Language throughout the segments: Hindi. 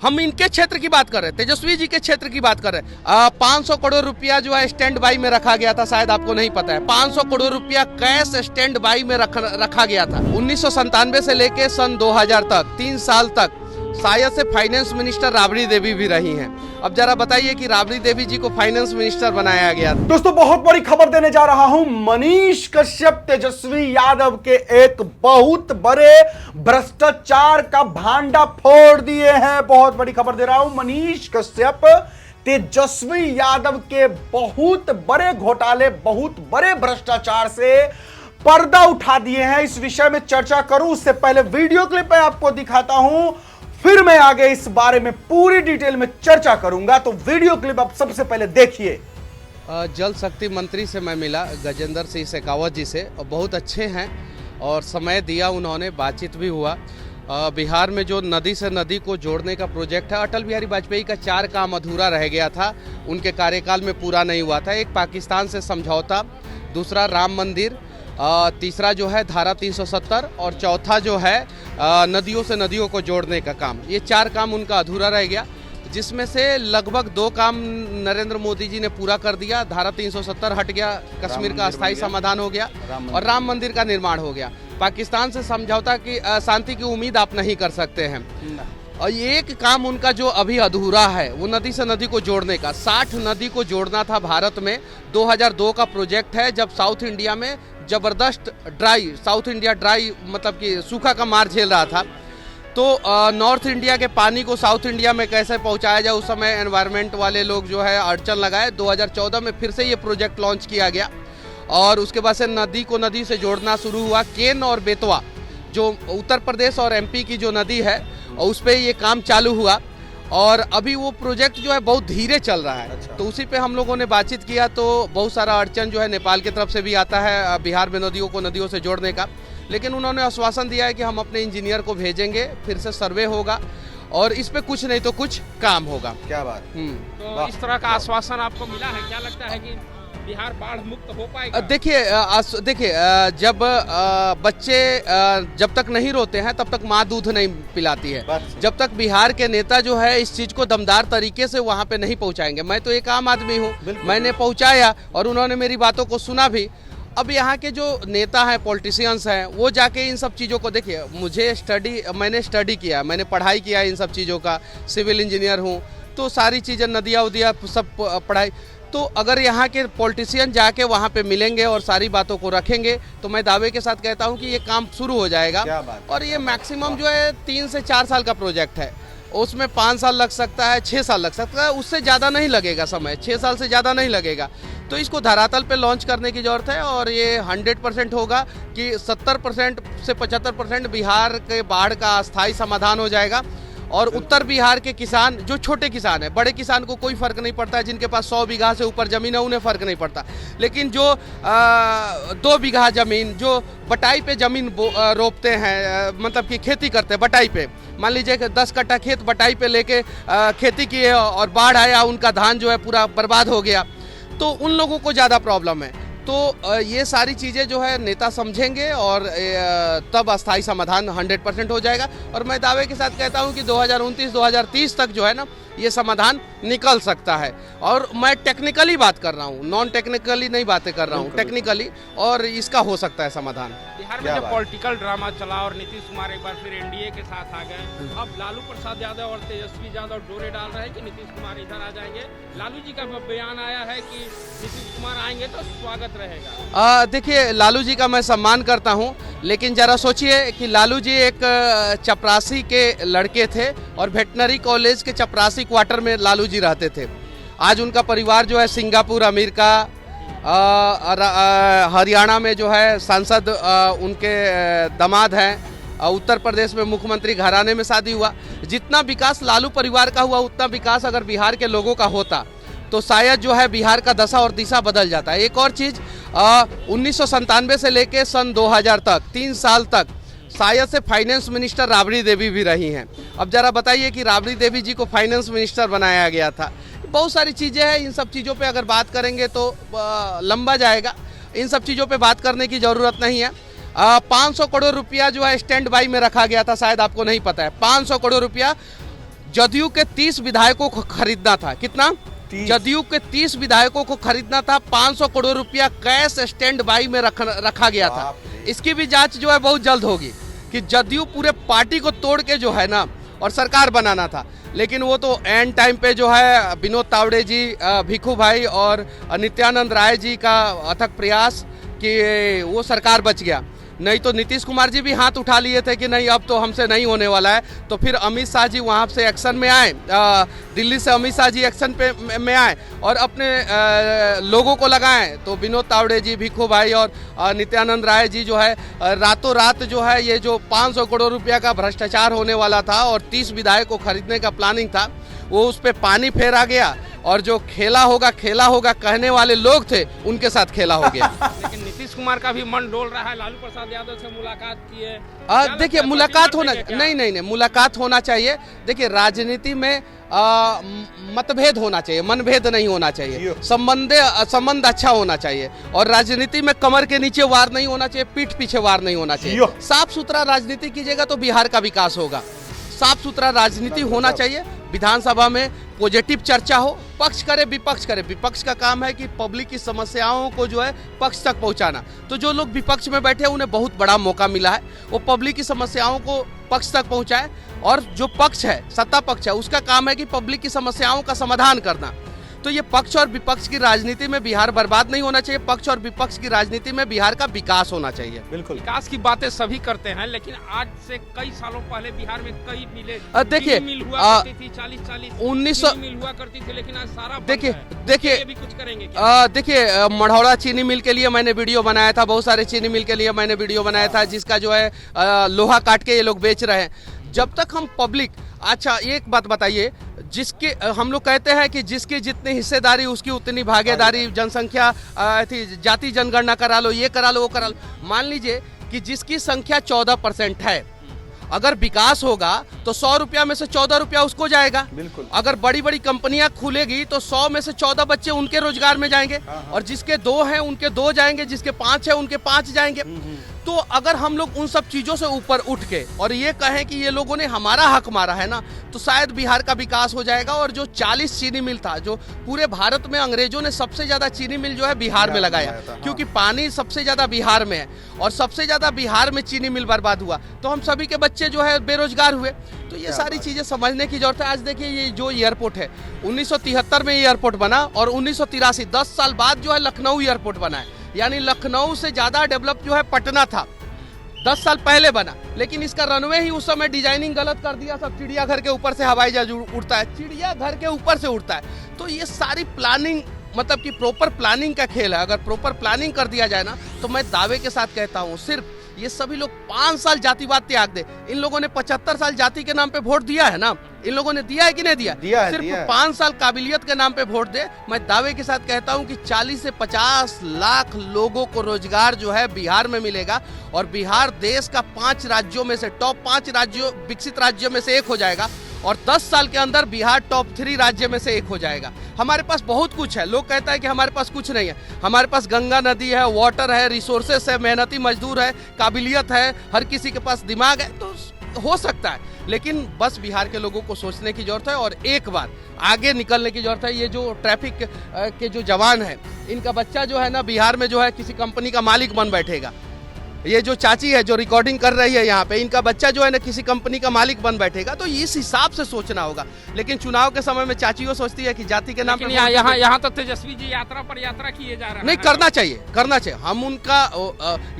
हम इनके क्षेत्र की बात कर रहे हैं, तेजस्वी जी के क्षेत्र की बात कर रहे हैं। 500 करोड़ रुपया जो है स्टैंड बाई में रखा गया था, शायद आपको नहीं पता है। 500 करोड़ रुपया कैश स्टैंड बाई में रखा गया था 1997 से लेके सन 2000 तक, 3 साल तक शायद से फाइनेंस मिनिस्टर राबड़ी देवी भी रही हैं। अब जरा बताइए कि राबड़ी देवी जी को फाइनेंस मिनिस्टर बनाया गया। दोस्तों बहुत बड़ी खबर देने जा रहा हूं। मनीष कश्यप तेजस्वी यादव के एक बहुत बड़े भ्रष्टाचार का भांडा फोड़ दिए हैं। बहुत बड़ी खबर दे रहा हूं। मनीष कश्यप तेजस्वी यादव के बहुत बड़े घोटाले, बहुत बड़े भ्रष्टाचार से पर्दा उठा दिए हैं। इस विषय में चर्चा करूं उससे पहले वीडियो क्लिप में आपको दिखाता हूं, फिर मैं आगे इस बारे में पूरी डिटेल में चर्चा करूंगा। तो वीडियो क्लिप आप सबसे पहले देखिए। जल शक्ति मंत्री से मैं मिला, गजेंद्र सिंह शेखावत जी से, बहुत अच्छे हैं और समय दिया उन्होंने, बातचीत भी हुआ। बिहार में जो नदी से नदी को जोड़ने का प्रोजेक्ट है, अटल बिहारी वाजपेयी का 4 काम अधूरा रह गया था, उनके कार्यकाल में पूरा नहीं हुआ था। एक पाकिस्तान से समझौता, दूसरा राम मंदिर, तीसरा जो है धारा 370 और चौथा जो है नदियों से नदियों को जोड़ने का काम। ये 4 काम उनका अधूरा रह गया, जिसमें से लगभग 2 काम नरेंद्र मोदी जी ने पूरा कर दिया। धारा 370 हट गया, कश्मीर का अस्थायी समाधान हो गया और राम मंदिर का निर्माण हो गया। पाकिस्तान से समझौता की शांति की उम्मीद आप नहीं कर सकते हैं। और एक काम उनका जो अभी अधूरा है वो नदी से नदी को जोड़ने का। 60 नदी को जोड़ना था भारत में। 2002 का प्रोजेक्ट है, जब साउथ इंडिया में जबरदस्त ड्राई, साउथ इंडिया ड्राई मतलब कि सूखा का मार झेल रहा था, तो नॉर्थ इंडिया के पानी को साउथ इंडिया में कैसे पहुंचाया जाए, उस समय एनवायरनमेंट वाले लोग जो है अड़चन लगाए। 2014 में फिर से ये प्रोजेक्ट लॉन्च किया गया और उसके बाद से नदी को नदी से जोड़ना शुरू हुआ। केन और बेतवा जो उत्तर प्रदेश और एमपी की जो नदी है, उस पर ये काम चालू हुआ और अभी वो प्रोजेक्ट जो है बहुत धीरे चल रहा है। अच्छा। तो उसी पे हम लोगों ने बातचीत किया, तो बहुत सारा अड़चन जो है नेपाल की तरफ से भी आता है बिहार में नदियों को नदियों से जोड़ने का, लेकिन उन्होंने आश्वासन दिया है कि हम अपने इंजीनियर को भेजेंगे, फिर से सर्वे होगा और इस पे कुछ नहीं तो कुछ काम होगा। क्या बात। तो इस तरह का आश्वासन आपको मिला है, क्या लगता है कि बिहार बाढ़ मुक्त हो पाएगा? देखिए जब बच्चे जब तक नहीं रोते हैं तब तक माँ दूध नहीं पिलाती है। जब तक बिहार के नेता जो है इस चीज को दमदार तरीके से वहाँ पे नहीं पहुँचाएंगे। मैं तो एक आम आदमी हूँ, मैंने पहुँचाया और उन्होंने मेरी बातों को सुना भी। अब यहाँ के जो नेता हैं, पॉलिटिशियंस हैं, वो जाके इन सब चीज़ों को देखिए। मैंने स्टडी किया, मैंने पढ़ाई किया इन सब चीज़ों का, सिविल इंजीनियर हूँ, तो सारी चीज़ें नदियाँ उदिया सब पढ़ाई। तो अगर यहाँ के पॉलिटिशियन जाके वहाँ पे मिलेंगे और सारी बातों को रखेंगे तो मैं दावे के साथ कहता हूँ कि ये काम शुरू हो जाएगा। और ये मैक्सिमम जो है 3 से 4 साल का प्रोजेक्ट है, उसमें 5 साल लग सकता है, 6 साल लग सकता है, उससे ज़्यादा नहीं लगेगा समय, 6 साल से ज़्यादा नहीं लगेगा। तो इसको धरातल पे लॉन्च करने की ज़रूरत है और ये 100% होगा कि 70% से 75% बिहार के बाढ़ का अस्थायी समाधान हो जाएगा। और उत्तर बिहार के किसान, जो छोटे किसान हैं, बड़े किसान को कोई फर्क नहीं पड़ता है, जिनके पास 100 बीघा से ऊपर ज़मीन है उन्हें फ़र्क नहीं पड़ता, लेकिन जो 2 बीघा ज़मीन, जो बटाई पे ज़मीन रोपते हैं, मतलब कि खेती करते हैं बटाई पे, मान लीजिए कि 10 कट्ठा खेत बटाई पे लेके खेती किए और बाढ़ आया, उनका धान जो है पूरा बर्बाद हो गया, तो उन लोगों को ज़्यादा प्रॉब्लम है। तो ये सारी चीज़ें जो है नेता समझेंगे और तब अस्थायी समाधान 100% हो जाएगा। और मैं दावे के साथ कहता हूँ कि 2029-2030 तक जो है ना ये समाधान निकल सकता है। और मैं टेक्निकली बात कर रहा हूँ, नॉन टेक्निकली नहीं बातें कर रहा हूँ, टेक्निकली, और इसका हो सकता है समाधान। बिहार में जब पॉलिटिकल ड्रामा चला और नीतीश कुमार एक बार फिर एनडीए के साथ आ गए, अब लालू प्रसाद यादव और तेजस्वी यादव डोरे डाल रहे हैं कि नीतीश कुमार इधर आ जाएंगे। लालू जी का बयान आया है कि नीतीश कुमार आएंगे तो स्वागत रहेगा। देखिए, लालू जी का मैं सम्मान करता हूँ, लेकिन जरा सोचिए कि लालू जी एक चपरासी के लड़के थे और वेटनरी कॉलेज के चपरासी क्वार्टर में लालू जी रहते थे। आज उनका परिवार जो है सिंगापुर, अमेरिका, हरियाणा में जो है सांसद उनके दामाद हैं, उत्तर प्रदेश में मुख्यमंत्री घराने में शादी हुआ। जितना विकास लालू परिवार का हुआ, उतना विकास अगर बिहार के लोगों का होता तो शायद जो है बिहार का दशा और दिशा बदल जाता है। एक और चीज़, 1997 से लेके सन 2000 तक, 3 साल तक शायद से फाइनेंस मिनिस्टर राबड़ी देवी भी रही हैं। अब जरा बताइए कि राबड़ी देवी जी को फाइनेंस मिनिस्टर बनाया गया था। बहुत सारी चीज़ें हैं, इन सब चीज़ों पे अगर बात करेंगे तो लंबा जाएगा, इन सब चीज़ों पे बात करने की ज़रूरत नहीं है। 500 करोड़ रुपया जो है स्टैंड बाई में रखा गया था, शायद आपको नहीं पता है। 500 करोड़ रुपया जदयू के 30 विधायकों को खरीदना था। कितना? 30। जदयू के 30 विधायकों को खरीदना था। 500 करोड़ रुपया कैश स्टैंड बाई में रखा गया था। इसकी भी जांच जो है बहुत जल्द होगी कि जदयू पूरे पार्टी को तोड़ के जो है ना और सरकार बनाना था, लेकिन वो तो एंड टाइम पे जो है विनोद तावड़े जी, भिखू भाई और नित्यानंद राय जी का अथक प्रयास कि वो सरकार बच गया। नहीं तो नीतीश कुमार जी भी हाथ उठा लिए थे कि नहीं अब तो हमसे नहीं होने वाला है, तो फिर अमित शाह जी वहाँ से एक्शन में आए, दिल्ली से अमित शाह जी एक्शन पे में आए और अपने लोगों को लगाएं। तो विनोद तावड़े जी, भिखू भाई और नित्यानंद राय जी जो है रातों रात जो है ये जो 500 करोड़ रुपया का भ्रष्टाचार होने वाला था और 30 विधायक को खरीदने का प्लानिंग था, वो उस पर पानी फेरा गया और जो खेला होगा कहने वाले लोग थे उनके साथ खेला हो गया। लेकिन नीतीश कुमार का भी मन डोल रहा है। लालू प्रसाद यादव से मुलाकात की है। देखिए मुलाकात होना नहीं, मुलाकात होना चाहिए। देखिए राजनीति में मतभेद होना चाहिए, मनभेद नहीं होना चाहिए। संबंध अच्छा होना चाहिए और राजनीति में कमर के नीचे वार नहीं होना चाहिए, पीठ पीछे वार नहीं होना चाहिए। साफ सुथरा राजनीति कीजिएगा तो बिहार का विकास होगा। साफ सुथरा राजनीति होना चाहिए। विधानसभा में पॉजिटिव चर्चा हो, पक्ष करे विपक्ष करे। विपक्ष का काम है कि पब्लिक की समस्याओं को जो है पक्ष तक पहुंचाना। तो जो लोग विपक्ष में बैठे उन्हें बहुत बड़ा मौका मिला है, वो पब्लिक की समस्याओं को पक्ष तक पहुंचाए और जो पक्ष है, सत्ता पक्ष है, उसका काम है कि पब्लिक की समस्याओं का समाधान करना। तो ये पक्ष और विपक्ष की राजनीति में बिहार बर्बाद नहीं होना चाहिए। पक्ष और विपक्ष की राजनीति में बिहार का विकास होना चाहिए। बिल्कुल, विकास की बातें सभी करते हैं, लेकिन आज से कई सालों पहले बिहार में कई मिले देखिए मिल हुआ करती थी, 40-40 मिल हुआ करती थी, लेकिन आज सारा देखिए भी कुछ करेंगे। देखिए मढ़ौरा चीनी मिल के लिए मैंने वीडियो बनाया था, बहुत सारे चीनी मिल के लिए मैंने वीडियो बनाया था, जिसका जो है लोहा काट के ये लोग बेच रहे हैं। जब तक हम पब्लिक, अच्छा एक बात बताइए, जिसके हम लोग कहते हैं कि जिसकी जितनी हिस्सेदारी उसकी उतनी भागीदारी, जनसंख्या जाति जनगणना करा लो, ये करा लो, वो करा लो। मान लीजिए कि जिसकी संख्या 14% है, अगर विकास होगा तो 100 रुपया में से 14 रुपया उसको जाएगा। बिल्कुल। अगर बड़ी बड़ी कंपनियां खुलेगी तो 100 में से 14 बच्चे उनके रोजगार में जाएंगे और जिसके 2 हैं उनके 2 जाएंगे, जिसके 5 है उनके 5 जाएंगे। तो अगर हम लोग उन सब चीजों से ऊपर उठ के और ये कहें कि ये लोगों ने हमारा हक मारा है ना, तो शायद बिहार का विकास हो जाएगा। और जो 40 चीनी मिल था, जो पूरे भारत में अंग्रेजों ने सबसे ज्यादा चीनी मिल जो है बिहार में लगाया, क्योंकि पानी सबसे ज्यादा बिहार में है और सबसे ज्यादा बिहार में चीनी मिल बर्बाद हुआ, तो हम सभी के बच्चे जो है बेरोजगार हुए। तो ये सारी चीजें समझने की जरूरत है। आज देखिए ये जो एयरपोर्ट है, 1973 में एयरपोर्ट बना और 1983 10 साल बाद जो है लखनऊ एयरपोर्ट बना है। यानी लखनऊ से ज्यादा डेवलप जो है पटना था, 10 साल पहले बना। लेकिन इसका रनवे ही उस समय डिजाइनिंग गलत कर दिया, सब चिड़ियाघर के ऊपर से हवाई जहाज उड़ता है, चिड़ियाघर के ऊपर से उड़ता है। तो ये सारी प्लानिंग, मतलब कि प्रॉपर प्लानिंग का खेल है। अगर प्रॉपर प्लानिंग कर दिया जाए ना, तो मैं दावे के साथ कहता हूँ सिर्फ ये सभी लोग 5 साल जातिवाद त्याग दे। इन लोगों ने 75 साल जाति के नाम पे वोट दिया है ना, इन लोगों ने दिया है कि नहीं दिया? सिर्फ 5 साल काबिलियत के नाम पे वोट दे। मैं दावे के साथ कहता हूं कि 40 से 50 लाख लोगों को रोजगार जो है बिहार में मिलेगा और बिहार देश का 5 राज्यों में से, टॉप 5 राज्यों, विकसित राज्यों में से एक हो जाएगा और 10 साल के अंदर बिहार टॉप 3 राज्य में से एक हो जाएगा। हमारे पास बहुत कुछ है। लोग कहता है कि हमारे पास कुछ नहीं है। हमारे पास गंगा नदी है, वाटर है, रिसोर्सेस है, मेहनती मजदूर है, काबिलियत है, हर किसी के पास दिमाग है, तो हो सकता है। लेकिन बस बिहार के लोगों को सोचने की जरूरत है और एक बार आगे निकलने की जरूरत है। ये जो ट्रैफिक के जो जवान है, इनका बच्चा जो है ना बिहार में जो है किसी कंपनी का मालिक बन बैठेगा। ये जो चाची है जो रिकॉर्डिंग कर रही है यहाँ पे, इनका बच्चा जो है ना किसी कंपनी का मालिक बन बैठेगा। तो इस हिसाब से सोचना होगा। लेकिन चुनाव के समय में चाची वो सोचती है कि जाति के नाम पे यहाँ तो तेजस्वी जी यात्रा पर यात्रा किए जा रहे हैं। नहीं, करना चाहिए। हम उनका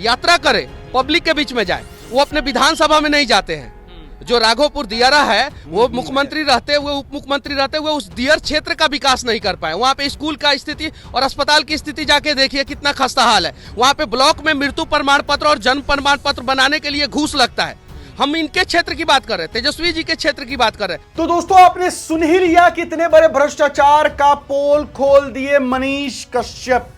यात्रा करें, पब्लिक के बीच में जाए। वो अपने विधानसभा में नहीं जाते हैं। जो राघोपुर दियारा है, वो मुख्यमंत्री रहते हुए, उप मुख्यमंत्री रहते हुए उस दियर क्षेत्र का विकास नहीं कर पाए। वहाँ पे स्कूल का स्थिति और अस्पताल की स्थिति जाके देखिए कितना खस्ता हाल है। वहाँ पे ब्लॉक में मृत्यु प्रमाण पत्र और जन्म प्रमाण पत्र बनाने के लिए घूस लगता है। हम इनके क्षेत्र की बात कर रहे हैं, तेजस्वी जी के क्षेत्र की बात कर रहे हैं। तो दोस्तों, आपने सुन ही लिया कितने बड़े भ्रष्टाचार का पोल खोल दिए मनीष कश्यप।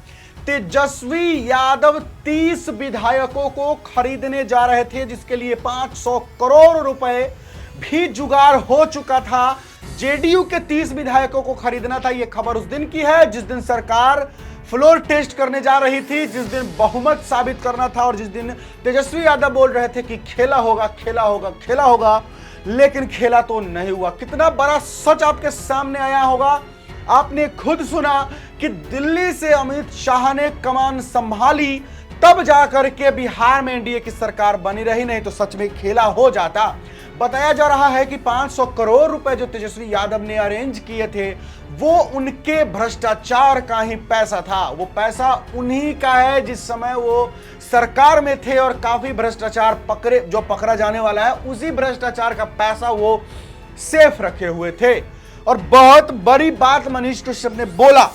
तेजस्वी यादव 30 विधायकों को खरीदने जा रहे थे, जिसके लिए 500 करोड़ रुपए भी जुगाड़ हो चुका था। जेडीयू के 30 विधायकों को खरीदना था। यह खबर उस दिन की है जिस दिन सरकार फ्लोर टेस्ट करने जा रही थी, जिस दिन बहुमत साबित करना था और जिस दिन तेजस्वी यादव बोल रहे थे कि खेला होगा, खेला होगा, खेला होगा। लेकिन खेला तो नहीं हुआ। कितना बड़ा सच आपके सामने आया होगा। आपने खुद सुना कि दिल्ली से अमित शाह ने कमान संभाली, तब जाकर के बिहार में एनडीए की सरकार बनी रही, नहीं तो सच में खेला हो जाता। बताया जा रहा है कि 500 करोड़ रुपए जो तेजस्वी यादव ने अरेंज किए थे वो उनके भ्रष्टाचार का ही पैसा था। वो पैसा उन्हीं का है जिस समय वो सरकार में थे और काफी भ्रष्टाचार पकड़ा जाने वाला है, उसी भ्रष्टाचार का पैसा वो सेफ रखे हुए थे। और बहुत बड़ी बात मनीष कश्यप ने बोला।